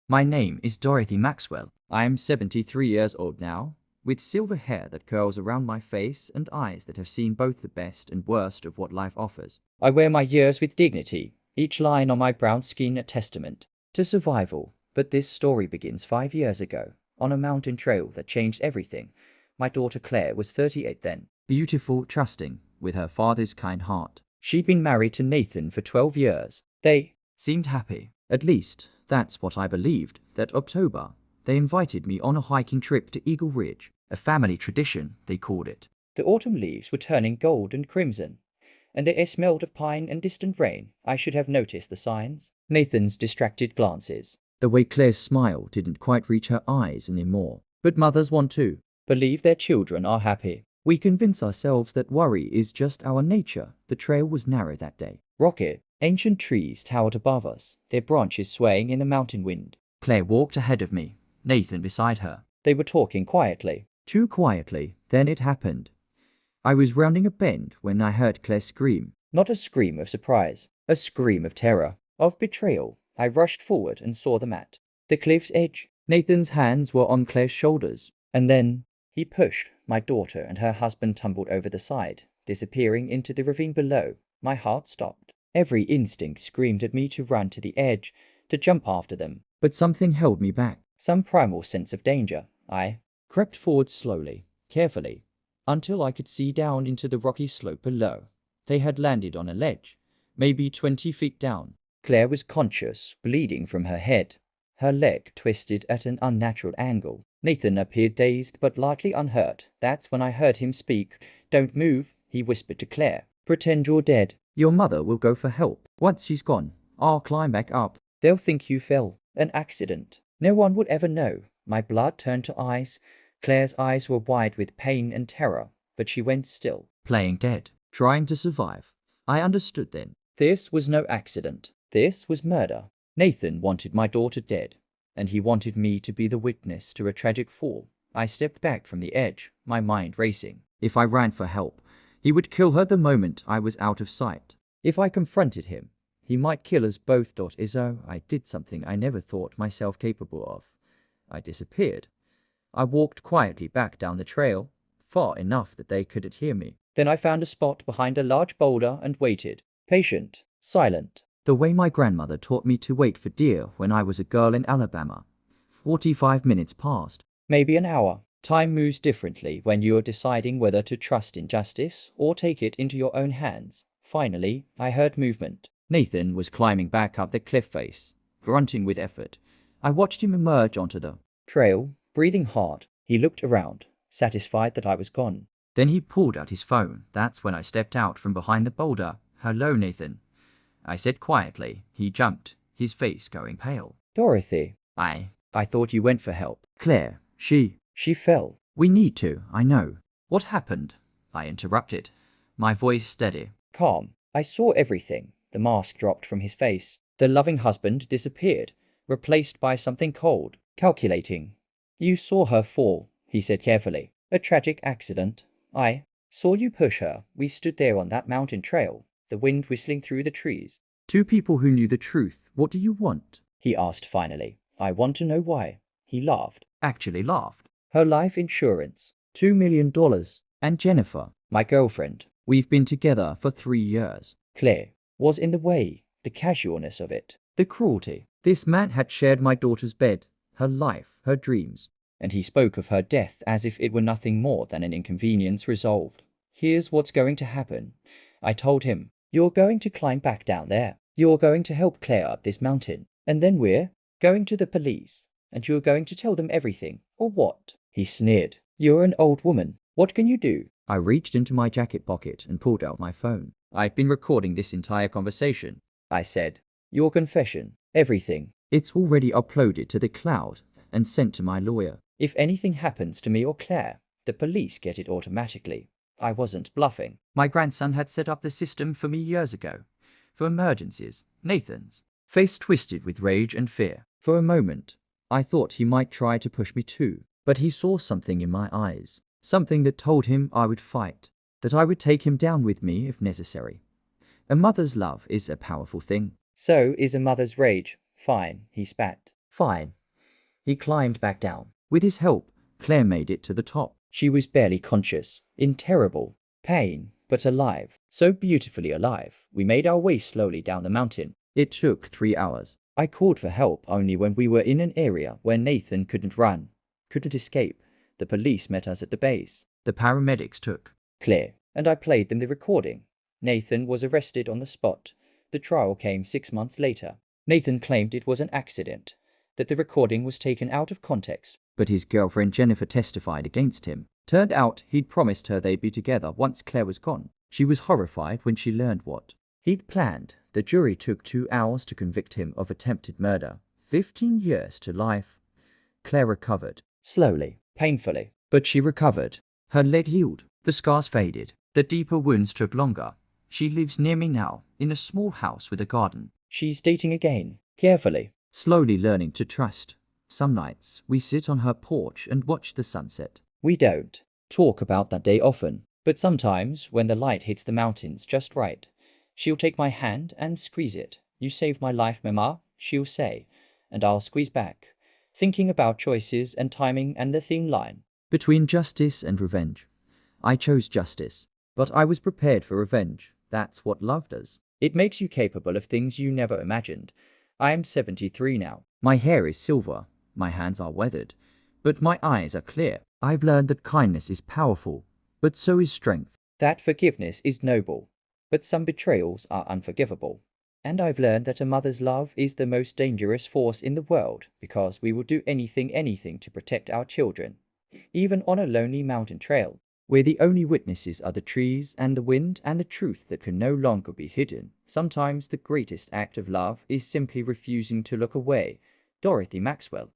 My name is Dorothy Maxwell. I am 73 years old now, with silver hair that curls around my face and eyes that have seen both the best and worst of what life offers. I wear my years with dignity, each line on my brown skin a testament to survival. But this story begins 5 years ago, on a mountain trail that changed everything. My daughter Claire was 38 then, beautiful, trusting, with her father's kind heart. She'd been married to Nathan for 12 years. They seemed happy. At least, that's what I believed. That October, they invited me on a hiking trip to Eagle Ridge, a family tradition, they called it. The autumn leaves were turning gold and crimson, and the air smelled of pine and distant rain. I should have noticed the signs. Nathan's distracted glances. The way Claire's smile didn't quite reach her eyes anymore. But mothers want to believe their children are happy. We convince ourselves that worry is just our nature. The trail was narrow that day. Rocky, ancient trees towered above us, their branches swaying in the mountain wind. Claire walked ahead of me, Nathan beside her. They were talking quietly. Too quietly. Then it happened. I was rounding a bend when I heard Claire scream. Not a scream of surprise, a scream of terror, of betrayal. I rushed forward and saw them at the cliff's edge. Nathan's hands were on Claire's shoulders, and then he pushed. My daughter and her husband tumbled over the side, disappearing into the ravine below. My heart stopped. Every instinct screamed at me to run to the edge, to jump after them. But something held me back, some primal sense of danger. I crept forward slowly, carefully, until I could see down into the rocky slope below. They had landed on a ledge, maybe 20 feet down. Claire was conscious, bleeding from her head, her leg twisted at an unnatural angle. Nathan appeared dazed but largely unhurt. That's when I heard him speak. "Don't move," he whispered to Claire. "Pretend you're dead. Your mother will go for help. Once she's gone, I'll climb back up. They'll think you fell. An accident. No one would ever know." My blood turned to ice. Claire's eyes were wide with pain and terror, but she went still. Playing dead. Trying to survive. I understood then. This was no accident. This was murder. Nathan wanted my daughter dead, and he wanted me to be the witness to a tragic fall. I stepped back from the edge, my mind racing. If I ran for help, he would kill her the moment I was out of sight. If I confronted him, he might kill us both. Izzo, I did something I never thought myself capable of. I disappeared. I walked quietly back down the trail, far enough that they couldn't hear me. Then I found a spot behind a large boulder and waited. Patient, silent. The way my grandmother taught me to wait for deer when I was a girl in Alabama. 45 minutes passed. Maybe an hour. Time moves differently when you're deciding whether to trust in justice or take it into your own hands. Finally, I heard movement. Nathan was climbing back up the cliff face, grunting with effort. I watched him emerge onto the trail, breathing hard. He looked around, satisfied that I was gone. Then he pulled out his phone. That's when I stepped out from behind the boulder. "Hello, Nathan," I said quietly. He jumped, his face going pale. "Dorothy." I thought you went for help." "Claire, she fell." "We need to, I know." "What happened?" I interrupted, my voice steady. "Calm. I saw everything." The mask dropped from his face. The loving husband disappeared, replaced by something cold, calculating. "You saw her fall," he said carefully. "A tragic accident." "I saw you push her." We stood there on that mountain trail, the wind whistling through the trees. "Two people who knew the truth. What do you want?" he asked finally. "I want to know why." He laughed. Actually laughed. "Her life insurance. $2 million. And Jennifer, my girlfriend. We've been together for 3 years." Claire was in the way. The casualness of it. The cruelty. This man had shared my daughter's bed, her life, her dreams. And he spoke of her death as if it were nothing more than an inconvenience resolved. "Here's what's going to happen," I told him. "You're going to climb back down there. You're going to help Claire up this mountain. And then we're going to the police. And you're going to tell them everything. Or what?" He sneered. "You're an old woman. What can you do?" I reached into my jacket pocket and pulled out my phone. "I've been recording this entire conversation," I said. "Your confession. Everything. It's already uploaded to the cloud and sent to my lawyer. If anything happens to me or Claire, the police get it automatically." I wasn't bluffing. My grandson had set up the system for me years ago. For emergencies. Nathan's face twisted with rage and fear. For a moment, I thought he might try to push me too. But he saw something in my eyes. Something that told him I would fight. That I would take him down with me if necessary. A mother's love is a powerful thing. So is a mother's rage. "Fine," he spat. Fine. He climbed back down. With his help, Claire made it to the top. She was barely conscious, in terrible pain, but alive. So beautifully alive. We made our way slowly down the mountain. It took 3 hours. I called for help only when we were in an area where Nathan couldn't run, couldn't escape. The police met us at the base. The paramedics took Claire, and I played them the recording. Nathan was arrested on the spot. The trial came 6 months later. Nathan claimed it was an accident, that the recording was taken out of context. But his girlfriend Jennifer testified against him. Turned out he'd promised her they'd be together once Claire was gone. She was horrified when she learned what he'd planned. The jury took 2 hours to convict him of attempted murder. 15 years to life. Claire recovered. Slowly, painfully. But she recovered. Her leg healed. The scars faded. The deeper wounds took longer. She lives near me now, in a small house with a garden. She's dating again, carefully, slowly learning to trust. Some nights, we sit on her porch and watch the sunset. We don't talk about that day often, but sometimes when the light hits the mountains just right, she'll take my hand and squeeze it. You saved my life, Mama, she'll say, and I'll squeeze back, thinking about choices and timing and the thin line between justice and revenge. I chose justice, but I was prepared for revenge. That's what love does. It makes you capable of things you never imagined. I am 73 now. My hair is silver. My hands are weathered. But my eyes are clear. I've learned that kindness is powerful, but so is strength. That forgiveness is noble, but some betrayals are unforgivable. And I've learned that a mother's love is the most dangerous force in the world, because we will do anything to protect our children, even on a lonely mountain trail, where the only witnesses are the trees and the wind and the truth that can no longer be hidden. Sometimes the greatest act of love is simply refusing to look away. Dorothy Maxwell.